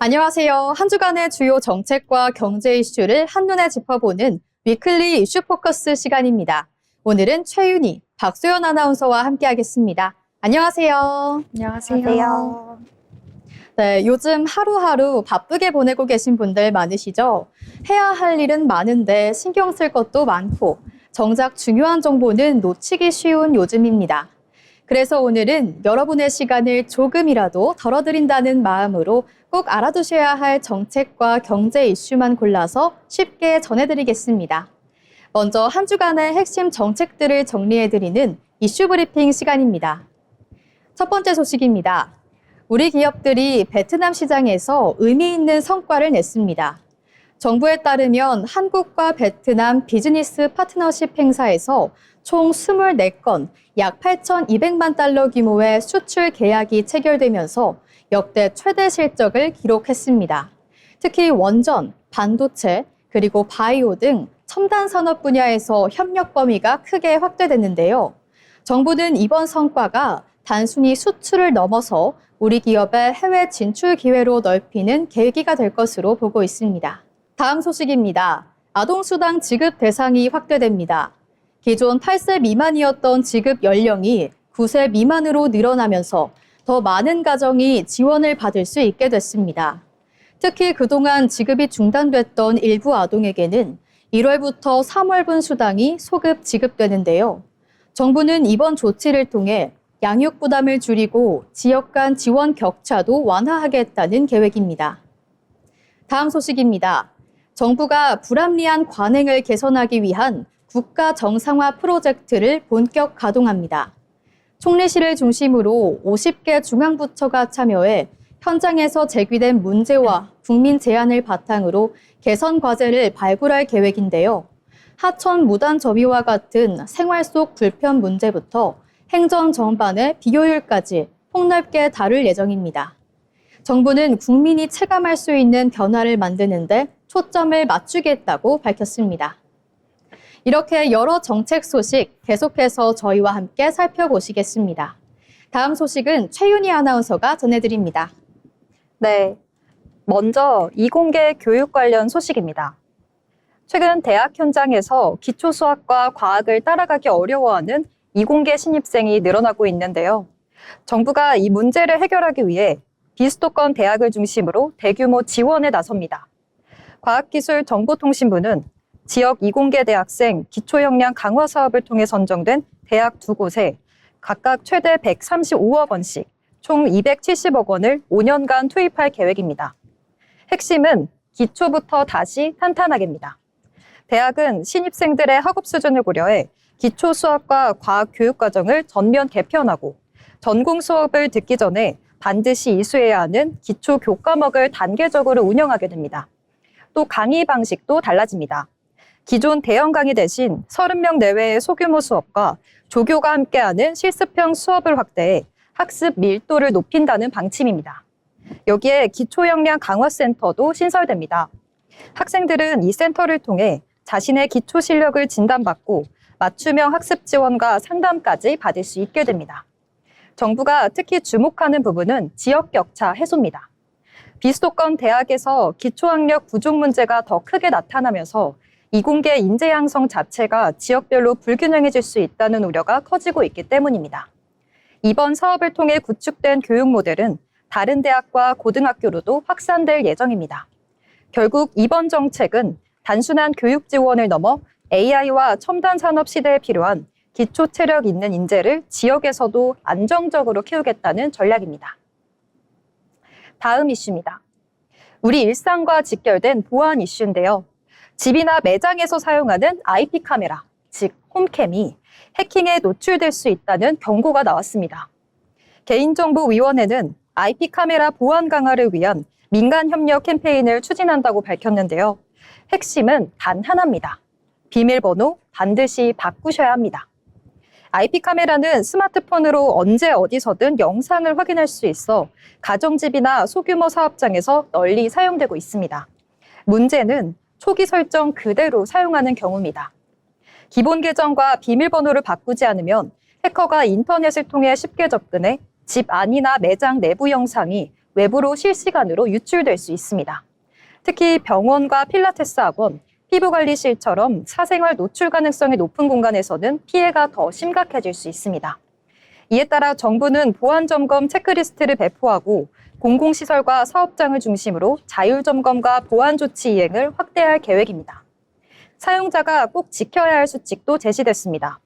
안녕하세요. 한 주간의 주요 정책과 경제 이슈를 한눈에 짚어보는 위클리 이슈 포커스 시간입니다. 오늘은 최윤희, 박소연 아나운서와 함께하겠습니다. 안녕하세요. 안녕하세요. 네, 요즘 하루하루 바쁘게 보내고 계신 분들 많으시죠? 해야 할 일은 많은데 신경 쓸 것도 많고 정작 중요한 정보는 놓치기 쉬운 요즘입니다. 그래서 오늘은 여러분의 시간을 조금이라도 덜어드린다는 마음으로 꼭 알아두셔야 할 정책과 경제 이슈만 골라서 쉽게 전해드리겠습니다. 먼저 한 주간의 핵심 정책들을 정리해드리는 이슈 브리핑 시간입니다. 첫 번째 소식입니다. 우리 기업들이 베트남 시장에서 의미 있는 성과를 냈습니다. 정부에 따르면 한국과 베트남 비즈니스 파트너십 행사에서 총 24건, 약 8,200만 달러 규모의 수출 계약이 체결되면서 역대 최대 실적을 기록했습니다. 특히 원전, 반도체, 그리고 바이오 등 첨단 산업 분야에서 협력 범위가 크게 확대됐는데요. 정부는 이번 성과가 단순히 수출을 넘어서 우리 기업의 해외 진출 기회로 넓히는 계기가 될 것으로 보고 있습니다. 다음 소식입니다. 아동수당 지급 대상이 확대됩니다. 기존 8세 미만이었던 지급 연령이 9세 미만으로 늘어나면서 더 많은 가정이 지원을 받을 수 있게 됐습니다. 특히 그동안 지급이 중단됐던 일부 아동에게는 1월부터 3월분 수당이 소급 지급되는데요. 정부는 이번 조치를 통해 양육 부담을 줄이고 지역 간 지원 격차도 완화하겠다는 계획입니다. 다음 소식입니다. 정부가 불합리한 관행을 개선하기 위한 국가 정상화 프로젝트를 본격 가동합니다. 총리실을 중심으로 50개 중앙부처가 참여해 현장에서 제기된 문제와 국민 제안을 바탕으로 개선 과제를 발굴할 계획인데요. 하천 무단 점유와 같은 생활 속 불편 문제부터 행정 전반의 비효율까지 폭넓게 다룰 예정입니다. 정부는 국민이 체감할 수 있는 변화를 만드는데 초점을 맞추겠다고 밝혔습니다. 이렇게 여러 정책 소식 계속해서 저희와 함께 살펴보시겠습니다. 다음 소식은 최윤희 아나운서가 전해드립니다. 네, 먼저 이공계 교육 관련 소식입니다. 최근 대학 현장에서 기초 수학과 과학을 따라가기 어려워하는 이공계 신입생이 늘어나고 있는데요. 정부가 이 문제를 해결하기 위해 비수도권 대학을 중심으로 대규모 지원에 나섭니다. 과학기술정보통신부는 지역 이공계 대학생 기초 역량 강화 사업을 통해 선정된 대학 2곳에 각각 최대 135억 원씩 총 270억 원을 5년간 투입할 계획입니다. 핵심은 기초부터 다시 탄탄하게입니다. 대학은 신입생들의 학업 수준을 고려해 기초 수학과 과학 교육 과정을 전면 개편하고 전공 수업을 듣기 전에 반드시 이수해야 하는 기초 교과목을 단계적으로 운영하게 됩니다. 또 강의 방식도 달라집니다. 기존 대형 강의 대신 30명 내외의 소규모 수업과 조교가 함께하는 실습형 수업을 확대해 학습 밀도를 높인다는 방침입니다. 여기에 기초역량 강화센터도 신설됩니다. 학생들은 이 센터를 통해 자신의 기초 실력을 진단받고 맞춤형 학습 지원과 상담까지 받을 수 있게 됩니다. 정부가 특히 주목하는 부분은 지역 격차 해소입니다. 비수도권 대학에서 기초학력 부족 문제가 더 크게 나타나면서 이공계 인재 양성 자체가 지역별로 불균형해질 수 있다는 우려가 커지고 있기 때문입니다. 이번 사업을 통해 구축된 교육 모델은 다른 대학과 고등학교로도 확산될 예정입니다. 결국 이번 정책은 단순한 교육 지원을 넘어 AI와 첨단 산업 시대에 필요한 기초 체력 있는 인재를 지역에서도 안정적으로 키우겠다는 전략입니다. 다음 이슈입니다. 우리 일상과 직결된 보안 이슈인데요. 집이나 매장에서 사용하는 IP 카메라, 즉 홈캠이 해킹에 노출될 수 있다는 경고가 나왔습니다. 개인정보위원회는 IP 카메라 보안 강화를 위한 민간 협력 캠페인을 추진한다고 밝혔는데요. 핵심은 단 하나입니다. 비밀번호 반드시 바꾸셔야 합니다. IP 카메라는 스마트폰으로 언제 어디서든 영상을 확인할 수 있어 가정집이나 소규모 사업장에서 널리 사용되고 있습니다. 문제는 초기 설정 그대로 사용하는 경우입니다. 기본 계정과 비밀번호를 바꾸지 않으면 해커가 인터넷을 통해 쉽게 접근해 집 안이나 매장 내부 영상이 외부로 실시간으로 유출될 수 있습니다. 특히 병원과 필라테스 학원, 피부관리실처럼 사생활 노출 가능성이 높은 공간에서는 피해가 더 심각해질 수 있습니다. 이에 따라 정부는 보안점검 체크리스트를 배포하고 공공시설과 사업장을 중심으로 자율점검과 보안조치 이행을 확대할 계획입니다. 사용자가 꼭 지켜야 할 수칙도 제시됐습니다.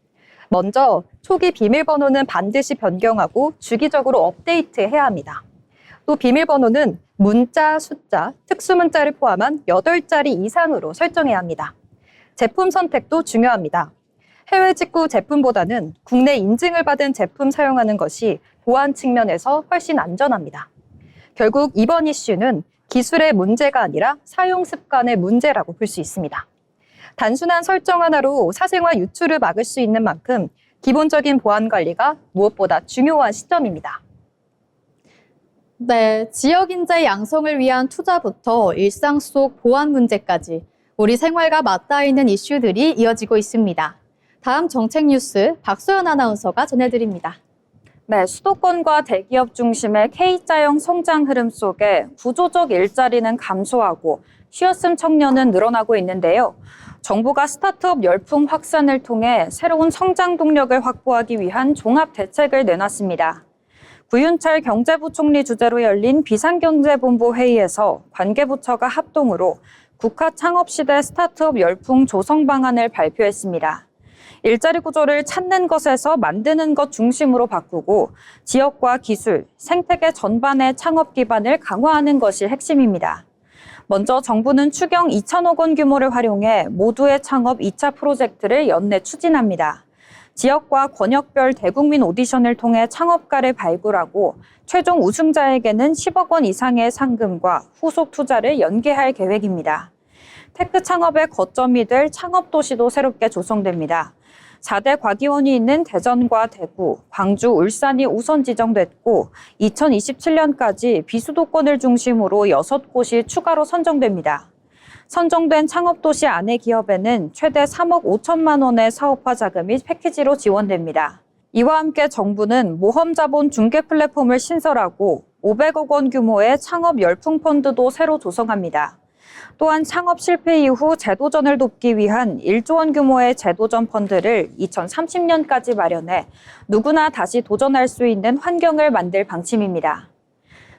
먼저 초기 비밀번호는 반드시 변경하고 주기적으로 업데이트해야 합니다. 또 비밀번호는 문자, 숫자, 특수문자를 포함한 8자리 이상으로 설정해야 합니다. 제품 선택도 중요합니다. 해외 직구 제품보다는 국내 인증을 받은 제품 사용하는 것이 보안 측면에서 훨씬 안전합니다. 결국 이번 이슈는 기술의 문제가 아니라 사용 습관의 문제라고 볼 수 있습니다. 단순한 설정 하나로 사생활 유출을 막을 수 있는 만큼 기본적인 보안 관리가 무엇보다 중요한 시점입니다. 네, 지역 인재 양성을 위한 투자부터 일상 속 보안 문제까지 우리 생활과 맞닿아 있는 이슈들이 이어지고 있습니다. 다음 정책 뉴스 박소연 아나운서가 전해드립니다. 네, 수도권과 대기업 중심의 K자형 성장 흐름 속에 구조적 일자리는 감소하고 쉬었음 청년은 늘어나고 있는데요. 정부가 스타트업 열풍 확산을 통해 새로운 성장 동력을 확보하기 위한 종합 대책을 내놨습니다. 구윤철 경제부총리 주재로 열린 비상경제본부 회의에서 관계부처가 합동으로 국가 창업시대 스타트업 열풍 조성 방안을 발표했습니다. 일자리 구조를 찾는 것에서 만드는 것 중심으로 바꾸고 지역과 기술, 생태계 전반의 창업 기반을 강화하는 것이 핵심입니다. 먼저 정부는 추경 2천억 원 규모를 활용해 모두의 창업 2차 프로젝트를 연내 추진합니다. 지역과 권역별 대국민 오디션을 통해 창업가를 발굴하고 최종 우승자에게는 10억 원 이상의 상금과 후속 투자를 연계할 계획입니다. 테크 창업의 거점이 될 창업도시도 새롭게 조성됩니다. 4대 과기원이 있는 대전과 대구, 광주, 울산이 우선 지정됐고 2027년까지 비수도권을 중심으로 6곳이 추가로 선정됩니다. 선정된 창업도시 안의 기업에는 최대 3억 5천만 원의 사업화 자금이 패키지로 지원됩니다. 이와 함께 정부는 모험자본 중개 플랫폼을 신설하고 500억 원 규모의 창업 열풍 펀드도 새로 조성합니다. 또한 창업 실패 이후 재도전을 돕기 위한 1조 원 규모의 재도전 펀드를 2030년까지 마련해 누구나 다시 도전할 수 있는 환경을 만들 방침입니다.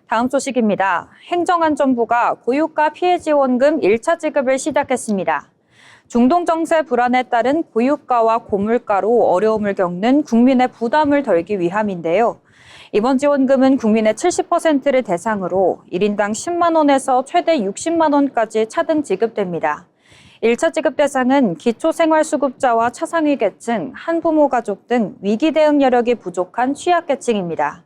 다음 소식입니다. 행정안전부가 고유가 피해지원금 1차 지급을 시작했습니다. 중동 정세 불안에 따른 고유가와 고물가로 어려움을 겪는 국민의 부담을 덜기 위함인데요. 이번 지원금은 국민의 70%를 대상으로 1인당 10만 원에서 최대 60만 원까지 차등 지급됩니다. 1차 지급 대상은 기초생활수급자와 차상위 계층, 한부모 가족 등 위기 대응 여력이 부족한 취약계층입니다.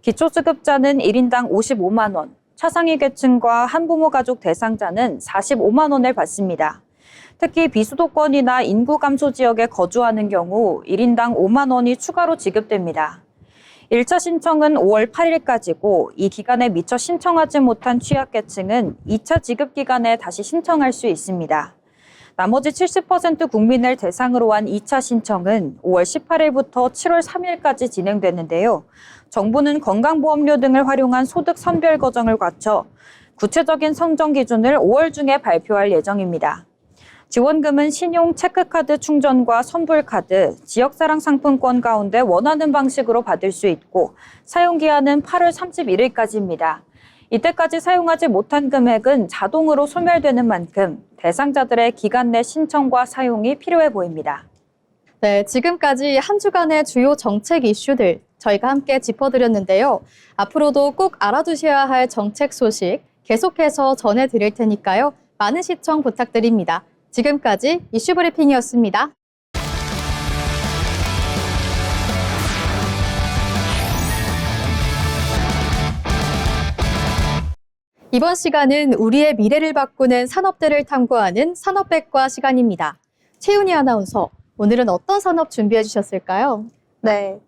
기초수급자는 1인당 55만 원, 차상위 계층과 한부모 가족 대상자는 45만 원을 받습니다. 특히 비수도권이나 인구 감소 지역에 거주하는 경우 1인당 5만 원이 추가로 지급됩니다. 1차 신청은 5월 8일까지고 이 기간에 미처 신청하지 못한 취약계층은 2차 지급 기간에 다시 신청할 수 있습니다. 나머지 70% 국민을 대상으로 한 2차 신청은 5월 18일부터 7월 3일까지 진행되는데요. 정부는 건강보험료 등을 활용한 소득 선별 과정을 거쳐 구체적인 선정 기준을 5월 중에 발표할 예정입니다. 지원금은 신용 체크카드 충전과 선불카드, 지역사랑 상품권 가운데 원하는 방식으로 받을 수 있고 사용기한은 8월 31일까지입니다. 이때까지 사용하지 못한 금액은 자동으로 소멸되는 만큼 대상자들의 기간 내 신청과 사용이 필요해 보입니다. 네, 지금까지 한 주간의 주요 정책 이슈들 저희가 함께 짚어드렸는데요. 앞으로도 꼭 알아두셔야 할 정책 소식 계속해서 전해드릴 테니까요. 많은 시청 부탁드립니다. 지금까지 이슈 브리핑이었습니다. 이번 시간은 우리의 미래를 바꾸는 산업들을 탐구하는 산업백과 시간입니다. 최윤희 아나운서, 오늘은 어떤 산업 준비해 주셨을까요? 네,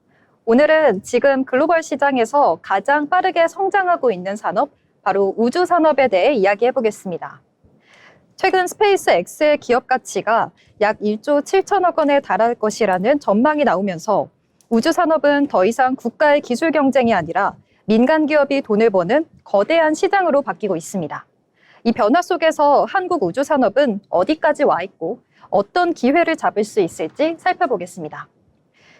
오늘은 지금 글로벌 시장에서 가장 빠르게 성장하고 있는 산업, 바로 우주 산업에 대해 이야기해 보겠습니다. 최근 스페이스 X의 기업 가치가 약 1조 7천억 원에 달할 것이라는 전망이 나오면서 우주 산업은 더 이상 국가의 기술 경쟁이 아니라 민간 기업이 돈을 버는 거대한 시장으로 바뀌고 있습니다. 이 변화 속에서 한국 우주 산업은 어디까지 와 있고 어떤 기회를 잡을 수 있을지 살펴보겠습니다.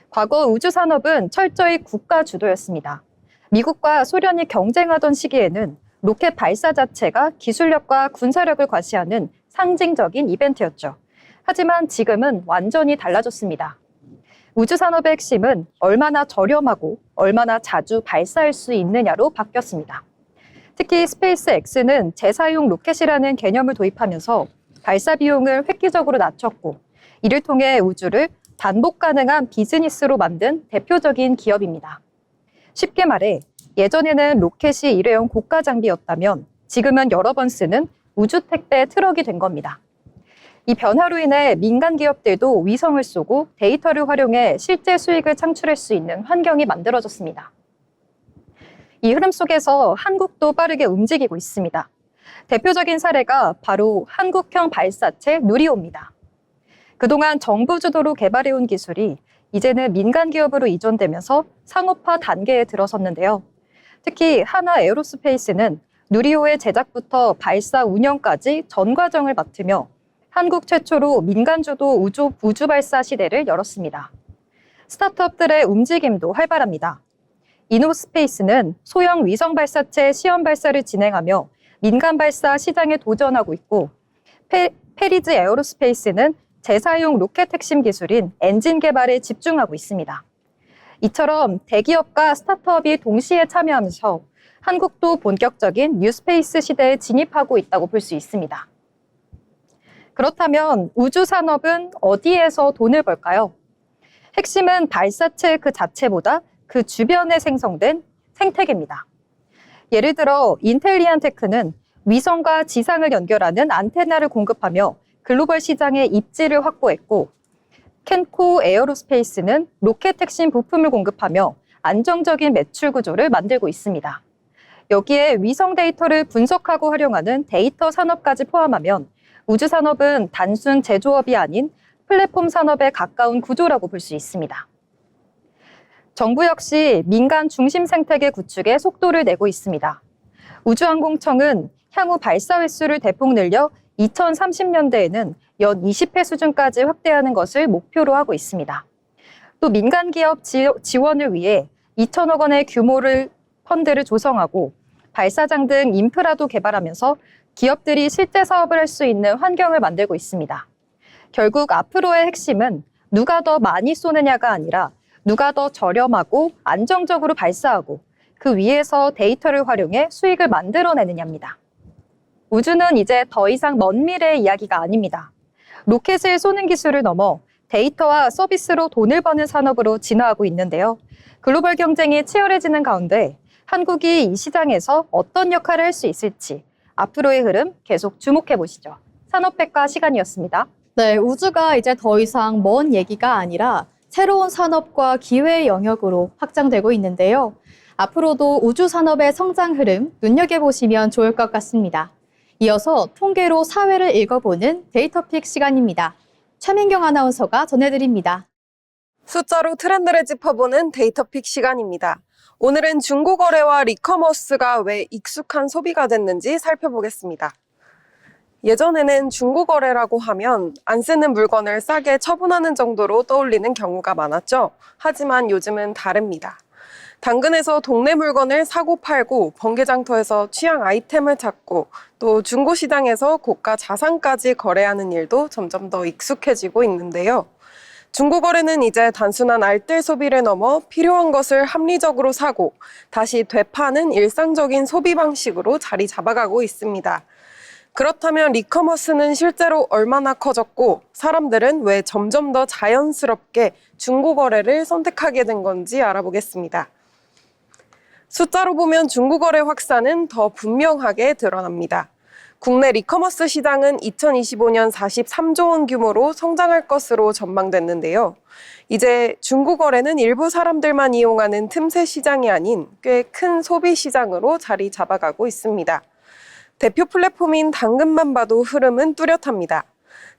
과거 우주 산업은 철저히 국가 주도였습니다. 미국과 소련이 경쟁하던 시기에는 로켓 발사 자체가 기술력과 군사력을 과시하는 상징적인 이벤트였죠. 하지만 지금은 완전히 달라졌습니다. 우주 산업의 핵심은 얼마나 저렴하고 얼마나 자주 발사할 수 있느냐로 바뀌었습니다. 특히 스페이스X는 재사용 로켓이라는 개념을 도입하면서 발사 비용을 획기적으로 낮췄고, 이를 통해 우주를 반복 가능한 비즈니스로 만든 대표적인 기업입니다. 쉽게 말해 예전에는 로켓이 일회용 고가 장비였다면 지금은 여러 번 쓰는 우주 택배 트럭이 된 겁니다. 이 변화로 인해 민간 기업들도 위성을 쏘고 데이터를 활용해 실제 수익을 창출할 수 있는 환경이 만들어졌습니다. 이 흐름 속에서 한국도 빠르게 움직이고 있습니다. 대표적인 사례가 바로 한국형 발사체 누리호입니다. 그동안 정부 주도로 개발해온 기술이 이제는 민간 기업으로 이전되면서 상업화 단계에 들어섰는데요. 특히 하나 에어로스페이스는 누리호의 제작부터 발사 운영까지 전 과정을 맡으며 한국 최초로 민간 주도 우주 발사 시대를 열었습니다. 스타트업들의 움직임도 활발합니다. 이노스페이스는 소형 위성 발사체 시험 발사를 진행하며 민간 발사 시장에 도전하고 있고, 페리즈 에어로스페이스는 재사용 로켓 핵심 기술인 엔진 개발에 집중하고 있습니다. 이처럼 대기업과 스타트업이 동시에 참여하면서 한국도 본격적인 뉴스페이스 시대에 진입하고 있다고 볼 수 있습니다. 그렇다면 우주 산업은 어디에서 돈을 벌까요? 핵심은 발사체 그 자체보다 그 주변에 생성된 생태계입니다. 예를 들어 인텔리안테크는 위성과 지상을 연결하는 안테나를 공급하며 글로벌 시장의 입지를 확보했고, 켄코 에어로스페이스는 로켓 핵심 부품을 공급하며 안정적인 매출 구조를 만들고 있습니다. 여기에 위성 데이터를 분석하고 활용하는 데이터 산업까지 포함하면 우주 산업은 단순 제조업이 아닌 플랫폼 산업에 가까운 구조라고 볼 수 있습니다. 정부 역시 민간 중심 생태계 구축에 속도를 내고 있습니다. 우주항공청은 향후 발사 횟수를 대폭 늘려 2030년대에는 연 20회 수준까지 확대하는 것을 목표로 하고 있습니다. 또 민간 기업 지원을 위해 2천억 원의 규모를 펀드를 조성하고 발사장 등 인프라도 개발하면서 기업들이 실제 사업을 할 수 있는 환경을 만들고 있습니다. 결국 앞으로의 핵심은 누가 더 많이 쏘느냐가 아니라 누가 더 저렴하고 안정적으로 발사하고 그 위에서 데이터를 활용해 수익을 만들어내느냐입니다. 우주는 이제 더 이상 먼 미래의 이야기가 아닙니다. 로켓을 쏘는 기술을 넘어 데이터와 서비스로 돈을 버는 산업으로 진화하고 있는데요. 글로벌 경쟁이 치열해지는 가운데 한국이 이 시장에서 어떤 역할을 할 수 있을지 앞으로의 흐름 계속 주목해 보시죠. 산업백과 시간이었습니다. 네, 우주가 이제 더 이상 먼 얘기가 아니라 새로운 산업과 기회의 영역으로 확장되고 있는데요. 앞으로도 우주 산업의 성장 흐름 눈여겨보시면 좋을 것 같습니다. 이어서 통계로 사회를 읽어보는 데이터픽 시간입니다. 최민경 아나운서가 전해드립니다. 숫자로 트렌드를 짚어보는 데이터픽 시간입니다. 오늘은 중고거래와 리커머스가 왜 익숙한 소비가 됐는지 살펴보겠습니다. 예전에는 중고거래라고 하면 안 쓰는 물건을 싸게 처분하는 정도로 떠올리는 경우가 많았죠. 하지만 요즘은 다릅니다. 당근에서 동네 물건을 사고 팔고, 번개장터에서 취향 아이템을 찾고, 또 중고시장에서 고가 자산까지 거래하는 일도 점점 더 익숙해지고 있는데요. 중고거래는 이제 단순한 알뜰 소비를 넘어 필요한 것을 합리적으로 사고 다시 되파는 일상적인 소비 방식으로 자리 잡아가고 있습니다. 그렇다면 리커머스는 실제로 얼마나 커졌고 사람들은 왜 점점 더 자연스럽게 중고거래를 선택하게 된 건지 알아보겠습니다. 숫자로 보면 중고거래 확산은 더 분명하게 드러납니다. 국내 리커머스 시장은 2025년 43조 원 규모로 성장할 것으로 전망됐는데요. 이제 중고거래는 일부 사람들만 이용하는 틈새 시장이 아닌 꽤 큰 소비 시장으로 자리 잡아가고 있습니다. 대표 플랫폼인 당근만 봐도 흐름은 뚜렷합니다.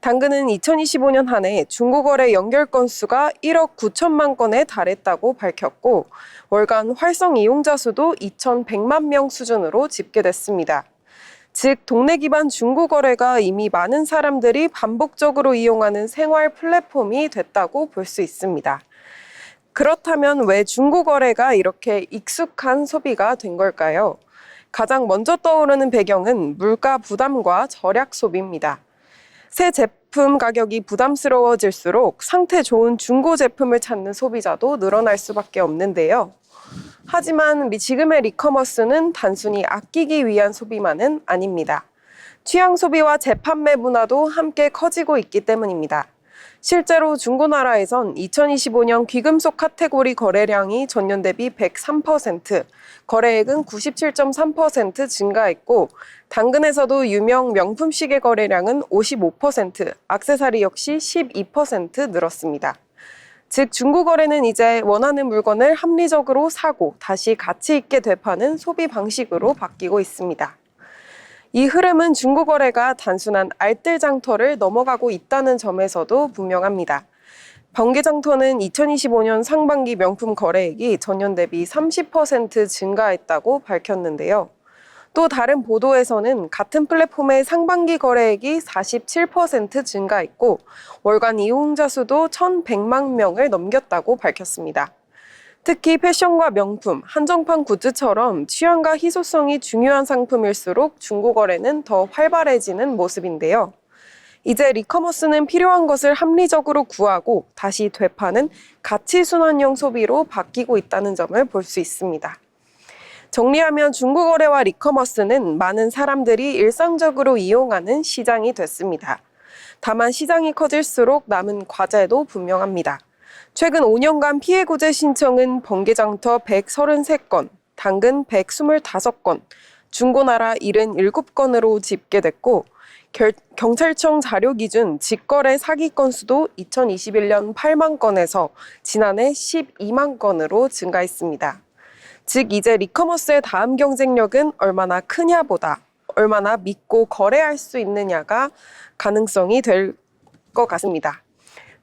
당근은 2025년 한 해 중고거래 연결 건수가 1억 9천만 건에 달했다고 밝혔고 월간 활성 이용자 수도 2,100만 명 수준으로 집계됐습니다. 즉 동네 기반 중고거래가 이미 많은 사람들이 반복적으로 이용하는 생활 플랫폼이 됐다고 볼 수 있습니다. 그렇다면 왜 중고거래가 이렇게 익숙한 소비가 된 걸까요? 가장 먼저 떠오르는 배경은 물가 부담과 절약 소비입니다. 새 제품 가격이 부담스러워질수록 상태 좋은 중고 제품을 찾는 소비자도 늘어날 수밖에 없는데요. 하지만 지금의 리커머스는 단순히 아끼기 위한 소비만은 아닙니다. 취향 소비와 재판매 문화도 함께 커지고 있기 때문입니다. 실제로 중고나라에선 2025년 귀금속 카테고리 거래량이 전년 대비 103%, 거래액은 97.3% 증가했고 당근에서도 유명 명품 시계 거래량은 55%, 액세서리 역시 12% 늘었습니다. 즉 중고거래는 이제 원하는 물건을 합리적으로 사고 다시 가치 있게 되파는 소비 방식으로 바뀌고 있습니다. 이 흐름은 중고거래가 단순한 알뜰장터를 넘어가고 있다는 점에서도 분명합니다. 번개장터는 2025년 상반기 명품 거래액이 전년 대비 30% 증가했다고 밝혔는데요. 또 다른 보도에서는 같은 플랫폼의 상반기 거래액이 47% 증가했고 월간 이용자 수도 1,100만 명을 넘겼다고 밝혔습니다. 특히 패션과 명품, 한정판 굿즈처럼 취향과 희소성이 중요한 상품일수록 중고거래는 더 활발해지는 모습인데요. 이제 리커머스는 필요한 것을 합리적으로 구하고 다시 되파는 가치순환형 소비로 바뀌고 있다는 점을 볼 수 있습니다. 정리하면 중고거래와 리커머스는 많은 사람들이 일상적으로 이용하는 시장이 됐습니다. 다만 시장이 커질수록 남은 과제도 분명합니다. 최근 5년간 피해구제 신청은 번개장터 133건, 당근 125건, 중고나라 77건으로 집계됐고 경찰청 자료 기준 직거래 사기 건수도 2021년 8만 건에서 지난해 12만 건으로 증가했습니다. 즉 이제 리커머스의 다음 경쟁력은 얼마나 크냐보다 얼마나 믿고 거래할 수 있느냐가 가능성이 될 것 같습니다.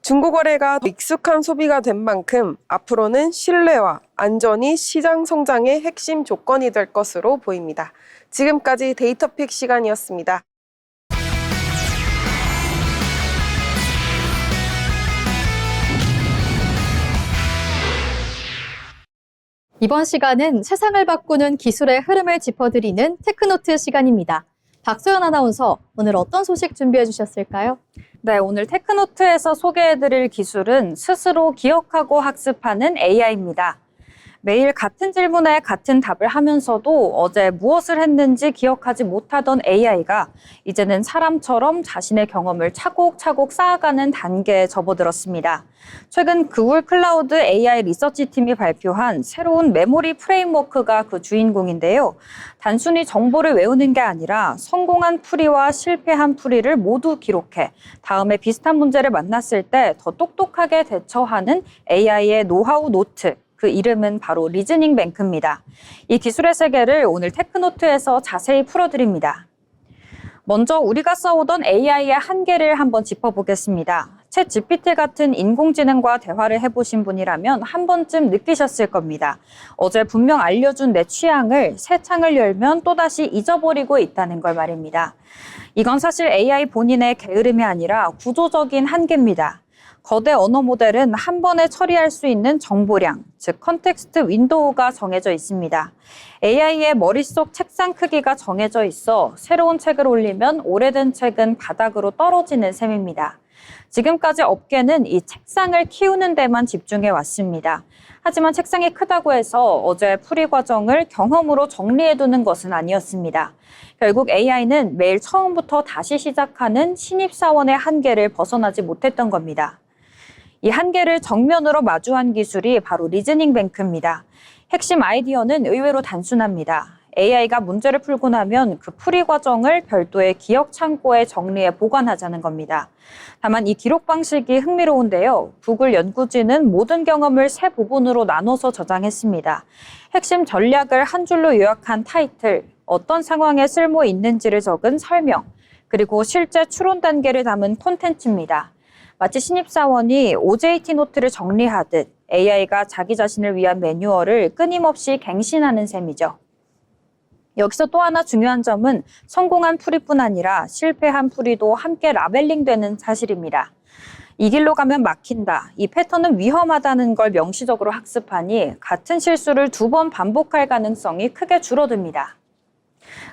중고거래가 익숙한 소비가 된 만큼 앞으로는 신뢰와 안전이 시장 성장의 핵심 조건이 될 것으로 보입니다. 지금까지 데이터픽 시간이었습니다. 이번 시간은 세상을 바꾸는 기술의 흐름을 짚어드리는 테크노트 시간입니다. 박소연 아나운서, 오늘 어떤 소식 준비해 주셨을까요? 네, 오늘 테크노트에서 소개해드릴 기술은 스스로 기억하고 학습하는 AI입니다. 매일 같은 질문에 같은 답을 하면서도 어제 무엇을 했는지 기억하지 못하던 AI가 이제는 사람처럼 자신의 경험을 차곡차곡 쌓아가는 단계에 접어들었습니다. 최근 구글 클라우드 AI 리서치 팀이 발표한 새로운 메모리 프레임워크가 그 주인공인데요. 단순히 정보를 외우는 게 아니라 성공한 풀이와 실패한 풀이를 모두 기록해 다음에 비슷한 문제를 만났을 때 더 똑똑하게 대처하는 AI의 노하우 노트. 그 이름은 바로 리즈닝 뱅크입니다. 이 기술의 세계를 오늘 테크노트에서 자세히 풀어드립니다. 먼저 우리가 써오던 AI의 한계를 한번 짚어보겠습니다. 챗 GPT 같은 인공지능과 대화를 해보신 분이라면 한 번쯤 느끼셨을 겁니다. 어제 분명 알려준 내 취향을 새 창을 열면 또다시 잊어버리고 있다는 걸 말입니다. 이건 사실 AI 본인의 게으름이 아니라 구조적인 한계입니다. 거대 언어 모델은 한 번에 처리할 수 있는 정보량, 즉 컨텍스트 윈도우가 정해져 있습니다. AI의 머릿속 책상 크기가 정해져 있어 새로운 책을 올리면 오래된 책은 바닥으로 떨어지는 셈입니다. 지금까지 업계는 이 책상을 키우는 데만 집중해 왔습니다. 하지만 책상이 크다고 해서 어제 풀이 과정을 경험으로 정리해두는 것은 아니었습니다. 결국 AI는 매일 처음부터 다시 시작하는 신입사원의 한계를 벗어나지 못했던 겁니다. 이 한계를 정면으로 마주한 기술이 바로 리즈닝 뱅크입니다. 핵심 아이디어는 의외로 단순합니다. AI가 문제를 풀고 나면 그 풀이 과정을 별도의 기억 창고에 정리해 보관하자는 겁니다. 다만 이 기록 방식이 흥미로운데요. 구글 연구진은 모든 경험을 세 부분으로 나눠서 저장했습니다. 핵심 전략을 한 줄로 요약한 타이틀, 어떤 상황에 쓸모 있는지를 적은 설명, 그리고 실제 추론 단계를 담은 콘텐츠입니다. 마치 신입사원이 OJT 노트를 정리하듯 AI가 자기 자신을 위한 매뉴얼을 끊임없이 갱신하는 셈이죠. 여기서 또 하나 중요한 점은 성공한 풀이뿐 아니라 실패한 풀이도 함께 라벨링되는 사실입니다. 이 길로 가면 막힌다, 이 패턴은 위험하다는 걸 명시적으로 학습하니 같은 실수를 2번 반복할 가능성이 크게 줄어듭니다.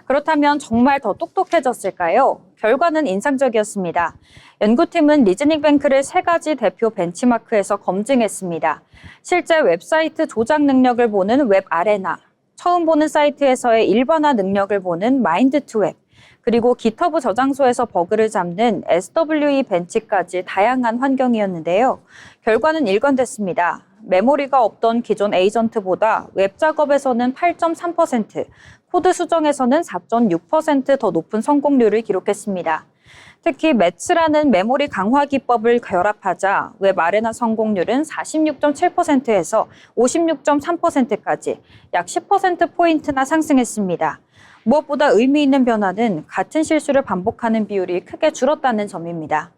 그렇다면 정말 더 똑똑해졌을까요? 결과는 인상적이었습니다. 연구팀은 리즈닝뱅크를 3가지 대표 벤치마크에서 검증했습니다. 실제 웹사이트 조작 능력을 보는 웹아레나, 처음 보는 사이트에서의 일반화 능력을 보는 마인드2웹, 그리고 기터브 저장소에서 버그를 잡는 SWE 벤치까지 다양한 환경이었는데요. 결과는 일관됐습니다. 메모리가 없던 기존 에이전트보다 웹 작업에서는 8.3%, 코드 수정에서는 4.6% 더 높은 성공률을 기록했습니다. 특히 매츠라는 메모리 강화 기법을 결합하자 웹 아레나 성공률은 46.7%에서 56.3%까지 약 10%포인트나 상승했습니다. 무엇보다 의미 있는 변화는 같은 실수를 반복하는 비율이 크게 줄었다는 점입니다.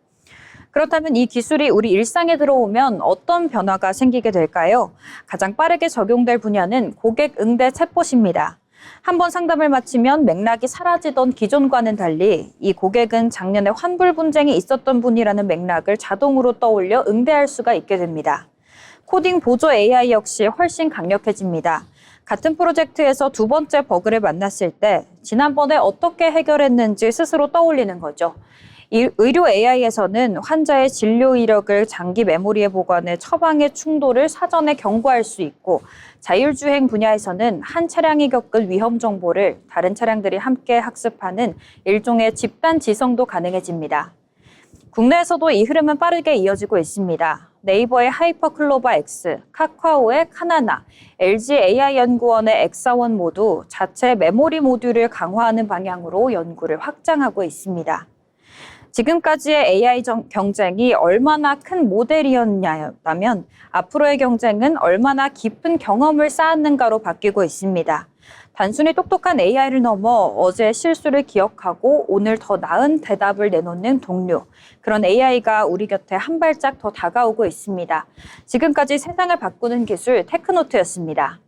그렇다면 이 기술이 우리 일상에 들어오면 어떤 변화가 생기게 될까요? 가장 빠르게 적용될 분야는 고객 응대 챗봇입니다. 한번 상담을 마치면 맥락이 사라지던 기존과는 달리 이 고객은 작년에 환불 분쟁이 있었던 분이라는 맥락을 자동으로 떠올려 응대할 수가 있게 됩니다. 코딩 보조 AI 역시 훨씬 강력해집니다. 같은 프로젝트에서 2번째 버그를 만났을 때 지난번에 어떻게 해결했는지 스스로 떠올리는 거죠. 의료 AI에서는 환자의 진료 이력을 장기 메모리에 보관해 처방의 충돌을 사전에 경고할 수 있고, 자율주행 분야에서는 한 차량이 겪은 위험 정보를 다른 차량들이 함께 학습하는 일종의 집단 지성도 가능해집니다. 국내에서도 이 흐름은 빠르게 이어지고 있습니다. 네이버의 하이퍼클로바 X, 카카오의 카나나, LG AI연구원의 엑사원 모두 자체 메모리 모듈을 강화하는 방향으로 연구를 확장하고 있습니다. 지금까지의 AI 경쟁이 얼마나 큰 모델이었냐면 앞으로의 경쟁은 얼마나 깊은 경험을 쌓았는가로 바뀌고 있습니다. 단순히 똑똑한 AI를 넘어 어제의 실수를 기억하고 오늘 더 나은 대답을 내놓는 동료. 그런 AI가 우리 곁에 한 발짝 더 다가오고 있습니다. 지금까지 세상을 바꾸는 기술 테크노트였습니다.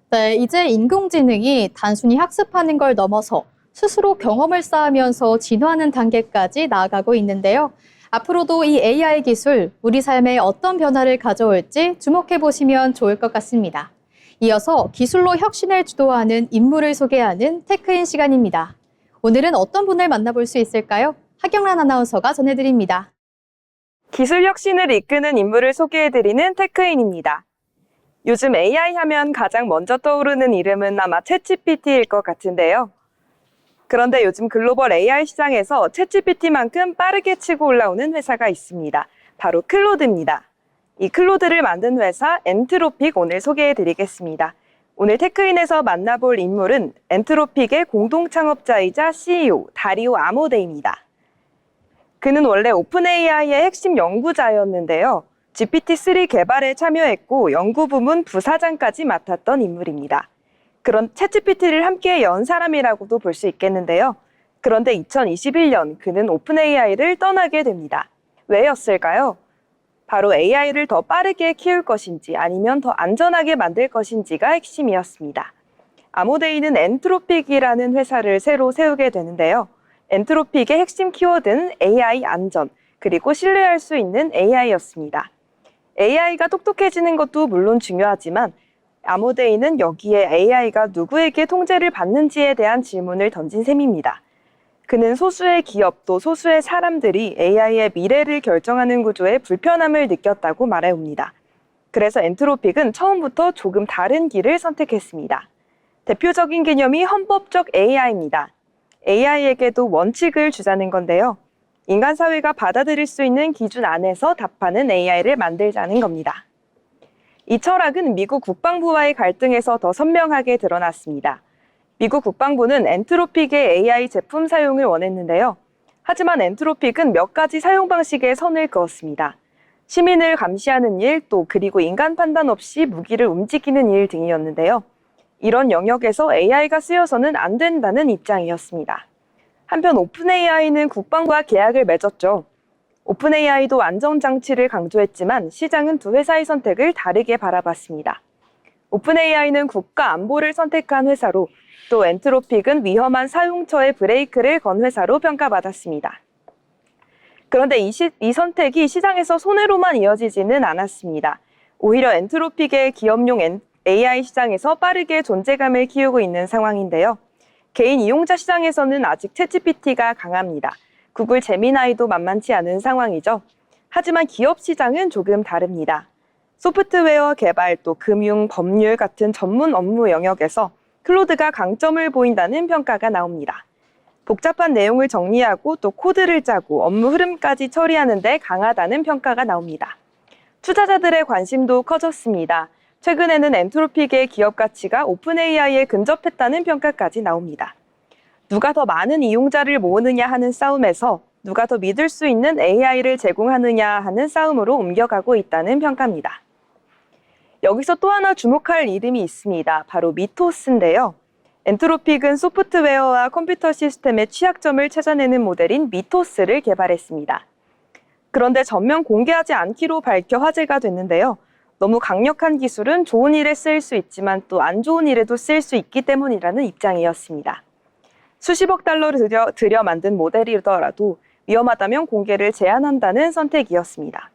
네, 이제 인공지능이 단순히 학습하는 걸 넘어서 스스로 경험을 쌓으면서 진화하는 단계까지 나아가고 있는데요. 앞으로도 이 AI 기술, 우리 삶에 어떤 변화를 가져올지 주목해 보시면 좋을 것 같습니다. 이어서 기술로 혁신을 주도하는 인물을 소개하는 테크인 시간입니다. 오늘은 어떤 분을 만나볼 수 있을까요? 하경란 아나운서가 전해드립니다. 기술 혁신을 이끄는 인물을 소개해드리는 테크인입니다. 요즘 AI 하면 가장 먼저 떠오르는 이름은 아마 챗GPT일 것 같은데요. 그런데 요즘 글로벌 AI 시장에서 챗GPT만큼 빠르게 치고 올라오는 회사가 있습니다. 바로 클로드입니다. 이 클로드를 만든 회사 엔트로픽 오늘 소개해드리겠습니다. 오늘 테크인에서 만나볼 인물은 엔트로픽의 공동 창업자이자 CEO 다리오 아모데입니다. 그는 원래 오픈AI의 핵심 연구자였는데요. GPT-3 개발에 참여했고 연구 부문 부사장까지 맡았던 인물입니다. 그런 챗GPT를 함께 연 사람이라고도 볼 수 있겠는데요. 그런데 2021년 그는 오픈AI를 떠나게 됩니다. 왜였을까요? 바로 AI를 더 빠르게 키울 것인지 아니면 더 안전하게 만들 것인지가 핵심이었습니다. 아모데이는 엔트로픽이라는 회사를 새로 세우게 되는데요. 엔트로픽의 핵심 키워드는 AI 안전, 그리고 신뢰할 수 있는 AI였습니다. AI가 똑똑해지는 것도 물론 중요하지만 아모데이는 여기에 AI가 누구에게 통제를 받는지에 대한 질문을 던진 셈입니다. 그는 소수의 기업 또 소수의 사람들이 AI의 미래를 결정하는 구조에 불편함을 느꼈다고 말해옵니다. 그래서 엔트로픽은 처음부터 조금 다른 길을 선택했습니다. 대표적인 개념이 헌법적 AI입니다. AI에게도 원칙을 주자는 건데요. 인간 사회가 받아들일 수 있는 기준 안에서 답하는 AI를 만들자는 겁니다. 이 철학은 미국 국방부와의 갈등에서 더 선명하게 드러났습니다. 미국 국방부는 엔트로픽의 AI 제품 사용을 원했는데요. 하지만 엔트로픽은 몇 가지 사용 방식에 선을 그었습니다. 시민을 감시하는 일, 또 그리고 인간 판단 없이 무기를 움직이는 일 등이었는데요. 이런 영역에서 AI가 쓰여서는 안 된다는 입장이었습니다. 한편 오픈AI는 국방부와 계약을 맺었죠. 오픈AI도 안전장치를 강조했지만 시장은 두 회사의 선택을 다르게 바라봤습니다. 오픈AI는 국가 안보를 선택한 회사로 또 엔트로픽은 위험한 사용처의 브레이크를 건 회사로 평가받았습니다. 그런데 이 선택이 시장에서 손해로만 이어지지는 않았습니다. 오히려 엔트로픽의 기업용 AI 시장에서 빠르게 존재감을 키우고 있는 상황인데요. 개인 이용자 시장에서는 아직 챗GPT가 강합니다. 구글 제미나이도 만만치 않은 상황이죠. 하지만 기업 시장은 조금 다릅니다. 소프트웨어 개발 또 금융, 법률 같은 전문 업무 영역에서 클로드가 강점을 보인다는 평가가 나옵니다. 복잡한 내용을 정리하고 또 코드를 짜고 업무 흐름까지 처리하는 데 강하다는 평가가 나옵니다. 투자자들의 관심도 커졌습니다. 최근에는 엔트로픽의 기업 가치가 오픈AI에 근접했다는 평가까지 나옵니다. 누가 더 많은 이용자를 모으느냐 하는 싸움에서 누가 더 믿을 수 있는 AI를 제공하느냐 하는 싸움으로 옮겨가고 있다는 평가입니다. 여기서 또 하나 주목할 이름이 있습니다. 바로 미토스인데요. 엔트로픽은 소프트웨어와 컴퓨터 시스템의 취약점을 찾아내는 모델인 미토스를 개발했습니다. 그런데 전면 공개하지 않기로 밝혀 화제가 됐는데요. 너무 강력한 기술은 좋은 일에 쓰일 수 있지만 또 안 좋은 일에도 쓰일 수 있기 때문이라는 입장이었습니다. 수십억 달러를 들여 만든 모델이더라도 위험하다면 공개를 제한한다는 선택이었습니다.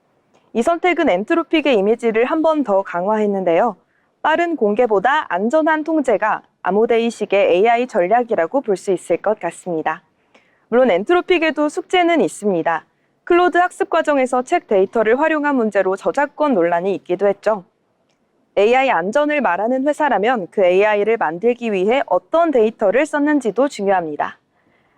이 선택은 엔트로픽의 이미지를 한 번 더 강화했는데요. 빠른 공개보다 안전한 통제가 아모데이식의 AI 전략이라고 볼 수 있을 것 같습니다. 물론 엔트로픽에도 숙제는 있습니다. 클로드 학습 과정에서 책 데이터를 활용한 문제로 저작권 논란이 있기도 했죠. AI 안전을 말하는 회사라면 그 AI를 만들기 위해 어떤 데이터를 썼는지도 중요합니다.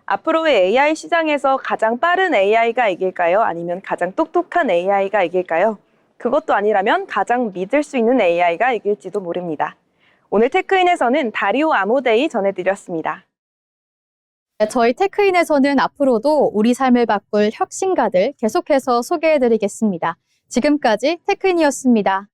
앞으로의 AI 시장에서 가장 빠른 AI가 이길까요? 아니면 가장 똑똑한 AI가 이길까요? 그것도 아니라면 가장 믿을 수 있는 AI가 이길지도 모릅니다. 오늘 테크인에서는 다리오 아모데이 전해드렸습니다. 저희 테크인에서는 앞으로도 우리 삶을 바꿀 혁신가들 계속해서 소개해드리겠습니다. 지금까지 테크인이었습니다.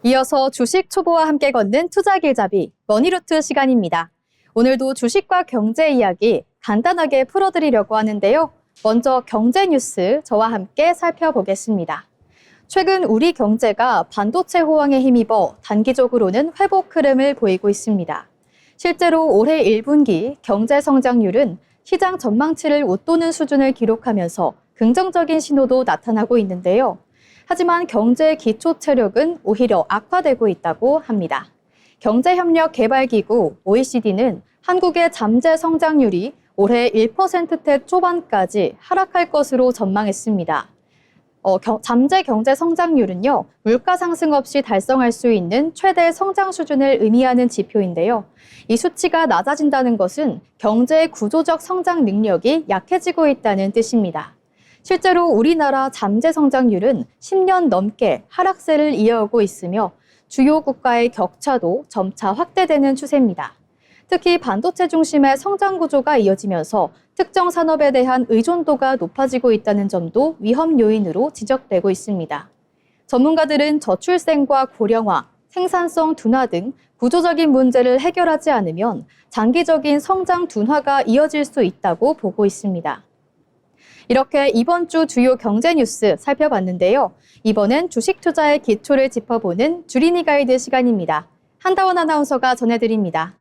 이어서 주식 초보와 함께 걷는 투자 길잡이 머니루트 시간입니다. 오늘도 주식과 경제 이야기 간단하게 풀어드리려고 하는데요. 먼저 경제 뉴스 저와 함께 살펴보겠습니다. 최근 우리 경제가 반도체 호황에 힘입어 단기적으로는 회복 흐름을 보이고 있습니다. 실제로 올해 1분기 경제 성장률은 시장 전망치를 웃도는 수준을 기록하면서 긍정적인 신호도 나타나고 있는데요. 하지만 경제 기초 체력은 오히려 악화되고 있다고 합니다. 경제협력개발기구 OECD는 한국의 잠재 성장률이 올해 1%대 초반까지 하락할 것으로 전망했습니다. 잠재 경제 성장률은요, 물가 상승 없이 달성할 수 있는 최대 성장 수준을 의미하는 지표인데요. 이 수치가 낮아진다는 것은 경제의 구조적 성장 능력이 약해지고 있다는 뜻입니다. 실제로 우리나라 잠재 성장률은 10년 넘게 하락세를 이어오고 있으며 주요 국가의 격차도 점차 확대되는 추세입니다. 특히 반도체 중심의 성장 구조가 이어지면서 특정 산업에 대한 의존도가 높아지고 있다는 점도 위험 요인으로 지적되고 있습니다. 전문가들은 저출생과 고령화, 생산성 둔화 등 구조적인 문제를 해결하지 않으면 장기적인 성장 둔화가 이어질 수 있다고 보고 있습니다. 이렇게 이번 주 주요 경제 뉴스 살펴봤는데요. 이번엔 주식 투자의 기초를 짚어보는 주린이 가이드 시간입니다. 한다원 아나운서가 전해드립니다.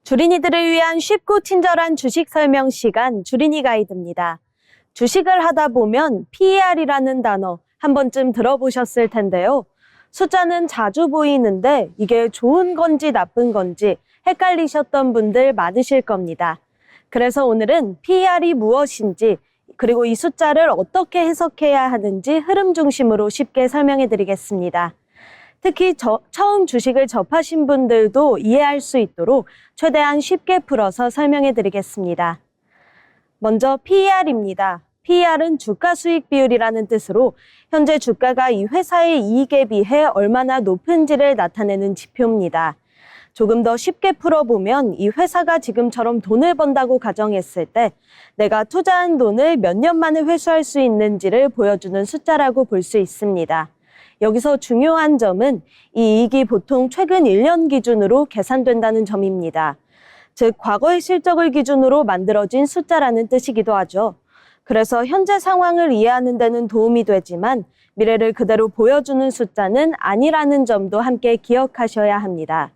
주린이들을 위한 쉽고 친절한 주식 설명 시간 주린이 가이드입니다. 주식을 하다 보면 PER이라는 단어 한 번쯤 들어보셨을 텐데요. 숫자는 자주 보이는데 이게 좋은 건지 나쁜 건지 헷갈리셨던 분들 많으실 겁니다. 그래서 오늘은 PER이 무엇인지 그리고 이 숫자를 어떻게 해석해야 하는지 흐름 중심으로 쉽게 설명해 드리겠습니다. 특히 처음 주식을 접하신 분들도 이해할 수 있도록 최대한 쉽게 풀어서 설명해 드리겠습니다. 먼저 PER입니다. PER은 주가 수익 비율이라는 뜻으로 현재 주가가 이 회사의 이익에 비해 얼마나 높은지를 나타내는 지표입니다. 조금 더 쉽게 풀어보면 이 회사가 지금처럼 돈을 번다고 가정했을 때 내가 투자한 돈을 몇 년 만에 회수할 수 있는지를 보여주는 숫자라고 볼 수 있습니다. 여기서 중요한 점은 이 이익이 보통 최근 1년 기준으로 계산된다는 점입니다. 즉, 과거의 실적을 기준으로 만들어진 숫자라는 뜻이기도 하죠. 그래서 현재 상황을 이해하는 데는 도움이 되지만 미래를 그대로 보여주는 숫자는 아니라는 점도 함께 기억하셔야 합니다.